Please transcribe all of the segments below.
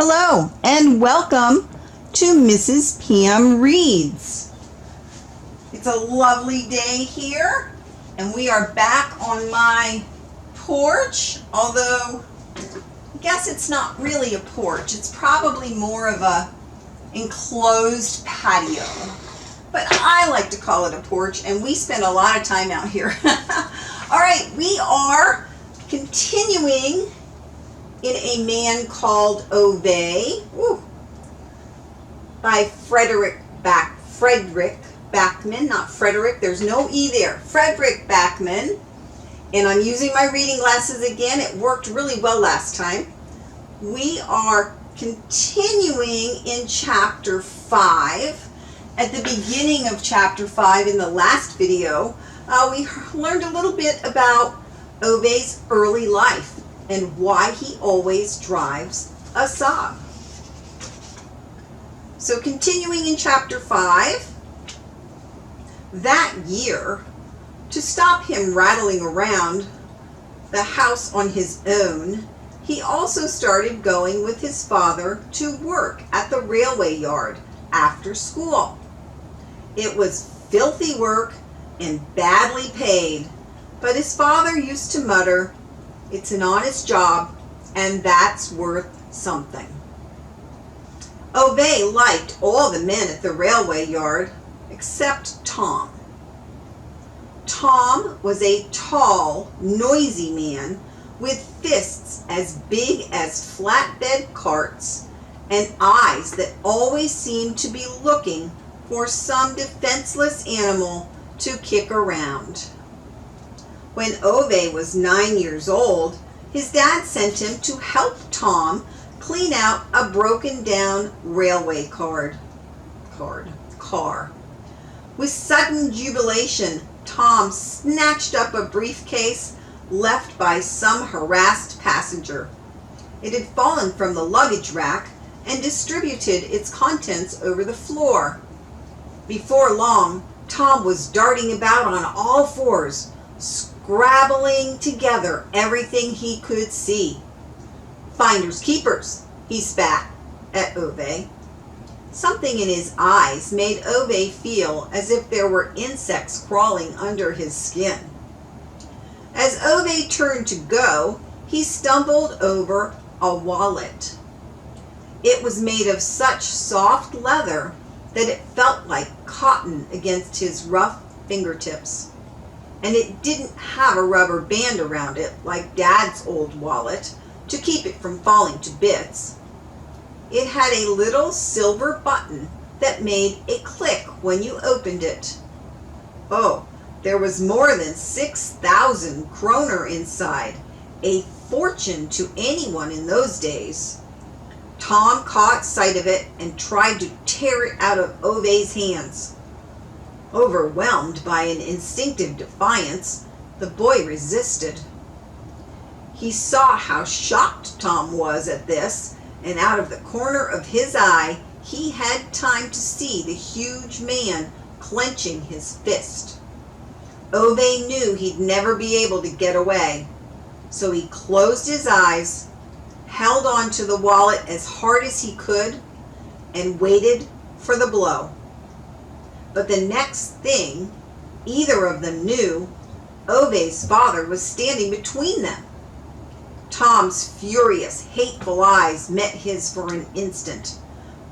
Hello and welcome to Mrs. Pam Reads. It's a lovely day here and we are back on my porch, although I guess it's not really a porch. It's probably more of a enclosed patio, but I like to call it a porch and we spend a lot of time out here. All right, we are continuing in A Man Called Ove by Fredrik Backman, not Frederick, there's no E there, Fredrik Backman. And I'm using my reading glasses again. It worked really well last time. We are continuing in chapter 5. At the beginning of chapter 5 in the last video, we learned a little bit about Ove's early life and why he always drives a Saab. So continuing in chapter 5, that year, to stop him rattling around the house on his own, he also started going with his father to work at the railway yard after school. It was filthy work and badly paid, but his father used to mutter, "It's an honest job, and that's worth something." Ove liked all the men at the railway yard except Tom. Tom was a tall, noisy man with fists as big as flatbed carts and eyes that always seemed to be looking for some defenseless animal to kick around. When Ove was 9 years old, his dad sent him to help Tom clean out a broken down railway car. With sudden jubilation, Tom snatched up a briefcase left by some harassed passenger. It had fallen from the luggage rack and distributed its contents over the floor. Before long, Tom was darting about on all fours, scrabbling together everything he could see. "Finders keepers," he spat at Ove. Something in his eyes made Ove feel as if there were insects crawling under his skin. As Ove turned to go, he stumbled over a wallet. It was made of such soft leather that it felt like cotton against his rough fingertips. And it didn't have a rubber band around it like Dad's old wallet to keep it from falling to bits. It had a little silver button that made a click when you opened it. Oh, there was more than 6,000 kroner inside, a fortune to anyone in those days. Tom caught sight of it and tried to tear it out of Ove's hands. Overwhelmed by an instinctive defiance, the boy resisted. He saw how shocked Tom was at this, and out of the corner of his eye, he had time to see the huge man clenching his fist. Ove knew he'd never be able to get away, so he closed his eyes, held on to the wallet as hard as he could, and waited for the blow. But the next thing either of them knew, Ove's father was standing between them. Tom's furious, hateful eyes met his for an instant,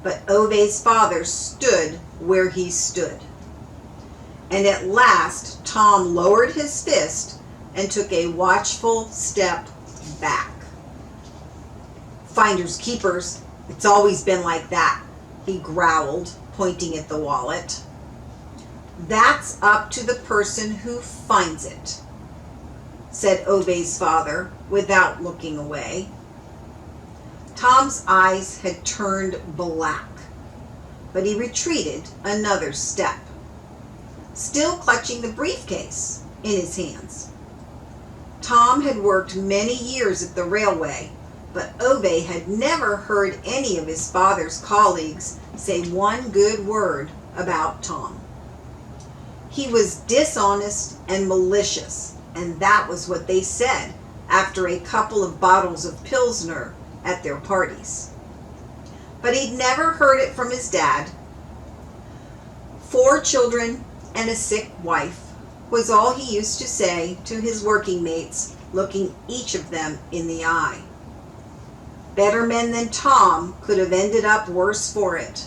but Ove's father stood where he stood. And at last, Tom lowered his fist and took a watchful step back. "Finders keepers, it's always been like that," he growled, pointing at the wallet. "That's up to the person who finds it," said Ove's father without looking away. Tom's eyes had turned black, but he retreated another step, still clutching the briefcase in his hands. Tom had worked many years at the railway, but Ove had never heard any of his father's colleagues say one good word about Tom. He was dishonest and malicious, and that was what they said after a couple of bottles of Pilsner at their parties. but he'd never heard it from his dad. 4 children and a sick wife was all he used to say to his working mates, looking each of them in the eye. Better men than Tom could have ended up worse for it.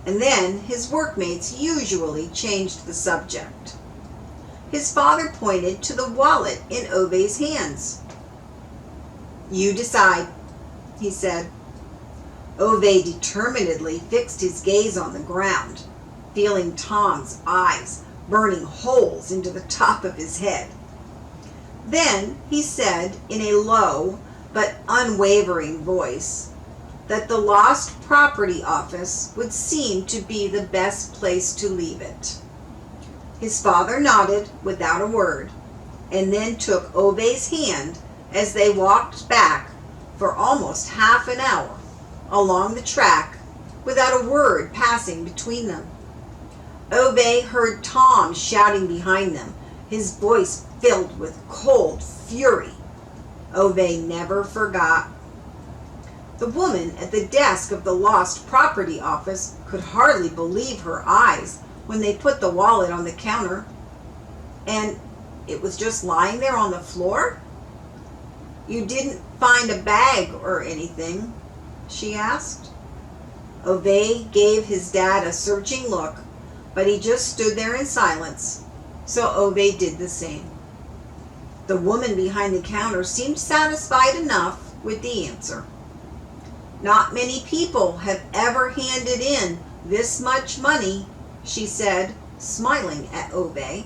And then his workmates usually changed the subject. His father pointed to the wallet in Ove's hands. "You decide," he said. Ove determinedly fixed his gaze on the ground, feeling Tom's eyes burning holes into the top of his head. Then he said in a low but unwavering voice that the lost property office would seem to be the best place to leave it. His father nodded without a word, and then took Ove's hand as they walked back for almost half an hour along the track without a word passing between them. Ove heard Tom shouting behind them, his voice filled with cold fury. Ove never forgot. The woman at the desk of the lost property office could hardly believe her eyes when they put the wallet on the counter. And it was just lying there on the floor? "You didn't find a bag or anything?" she asked. Ove gave his dad a searching look, but he just stood there in silence, so Ove did the same. The woman behind the counter seemed satisfied enough with the answer. "Not many people have ever handed in this much money," she said, smiling at Ove.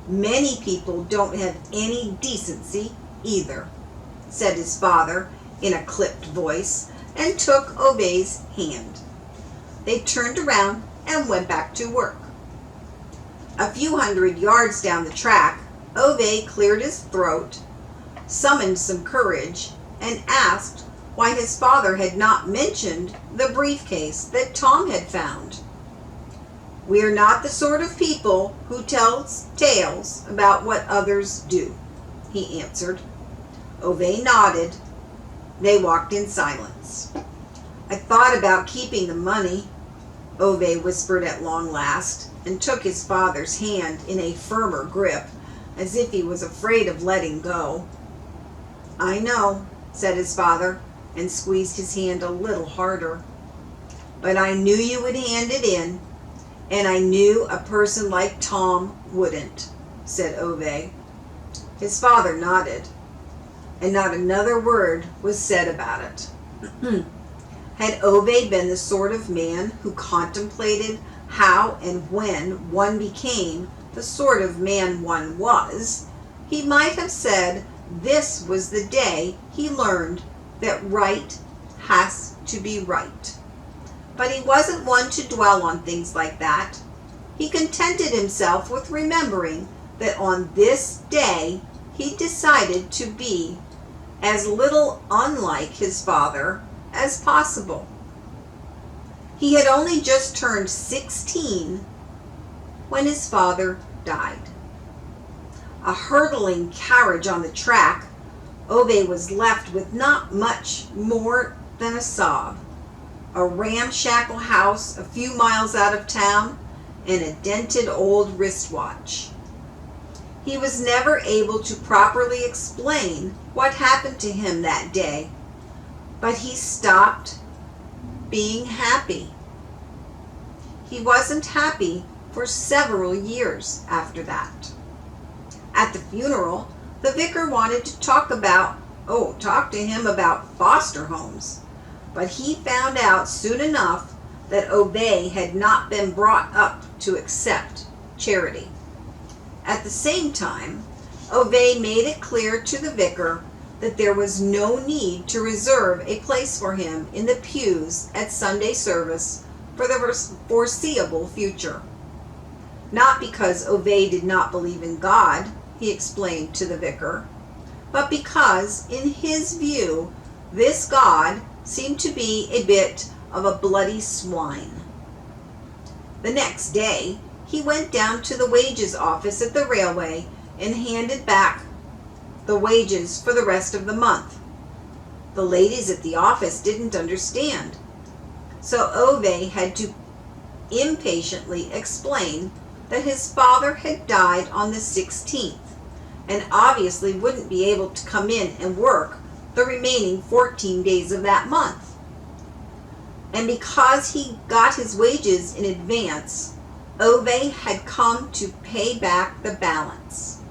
"Many people don't have any decency either," said his father in a clipped voice, and took Ove's hand. They turned around and went back to work. A few hundred yards down the track, Ove cleared his throat, summoned some courage, and asked why his father had not mentioned the briefcase that Tom had found. "We're not the sort of people who tells tales about what others do," he answered. Ove nodded. They walked in silence. "I thought about keeping the money," Ove whispered at long last, and took his father's hand in a firmer grip, as if he was afraid of letting go. "I know," said his father, and squeezed his hand a little harder. "But I knew you would hand it in, and I knew a person like Tom wouldn't," said Ove. His father nodded, and not another word was said about it. Had Ove been the sort of man who contemplated how and when one became the sort of man one was, he might have said this was the day he learned that right has to be right. But he wasn't one to dwell on things like that. He contented himself with remembering that on this day he decided to be as little unlike his father as possible. He had only just turned 16 when his father died. A hurtling carriage on the track, Ove was left with not much more than a sob, a ramshackle house a few miles out of town, and a dented old wristwatch. He was never able to properly explain what happened to him that day, but he stopped being happy. He wasn't happy for several years after that. At the funeral, the vicar wanted to talk to him about foster homes, but he found out soon enough that Ove had not been brought up to accept charity. At the same time, Ove made it clear to the vicar that there was no need to reserve a place for him in the pews at Sunday service for the foreseeable future. Not because Ove did not believe in God, he explained to the vicar, but because, in his view, this God seemed to be a bit of a bloody swine. The next day, he went down to the wages office at the railway and handed back the wages for the rest of the month. The ladies at the office didn't understand, so Ove had to impatiently explain that his father had died on the 16th and obviously wouldn't be able to come in and work the remaining 14 days of that month. And because he got his wages in advance, Ove had come to pay back the balance.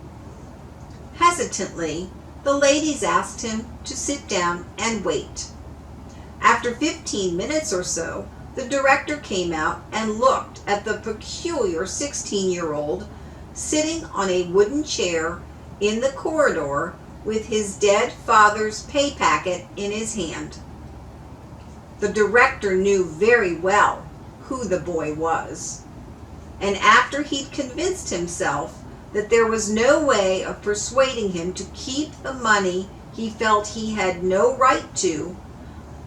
Hesitantly, the ladies asked him to sit down and wait. After 15 minutes or so, the director came out and looked at the peculiar 16-year-old sitting on a wooden chair in the corridor with his dead father's pay packet in his hand. The director knew very well who the boy was, and after he'd convinced himself that there was no way of persuading him to keep the money he felt he had no right to,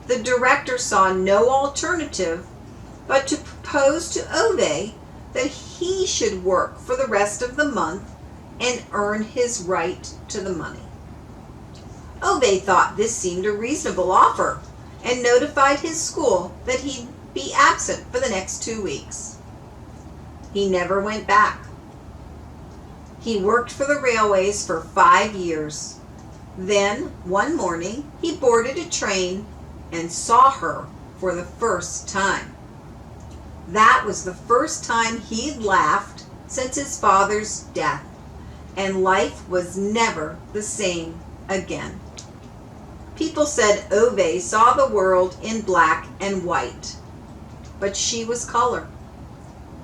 the director saw no alternative but to propose to Ove that he should work for the rest of the month and earn his right to the money. Ove thought this seemed a reasonable offer and notified his school that he'd be absent for the next 2 weeks. He never went back. He worked for the railways for 5 years. Then, one morning, he boarded a train and saw her for the first time. That was the first time he'd laughed since his father's death, and life was never the same again. People said Ove saw the world in black and white, but she was color,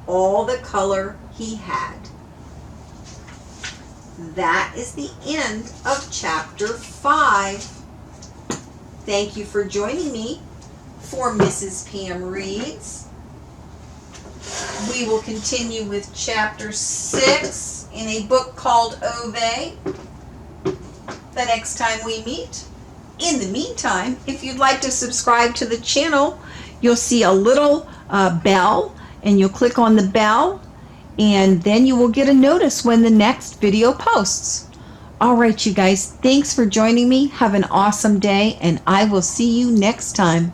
all the color he had. That is the end of chapter 5. Thank you for joining me for Mrs. Pam Reads. We will continue with chapter 6 in a book called Ove the next time we meet. In the meantime, if you'd like to subscribe to the channel, you'll see a little bell, and you'll click on the bell, and then you will get a notice when the next video posts. All right, you guys, thanks for joining me. Have an awesome day, and I will see you next time.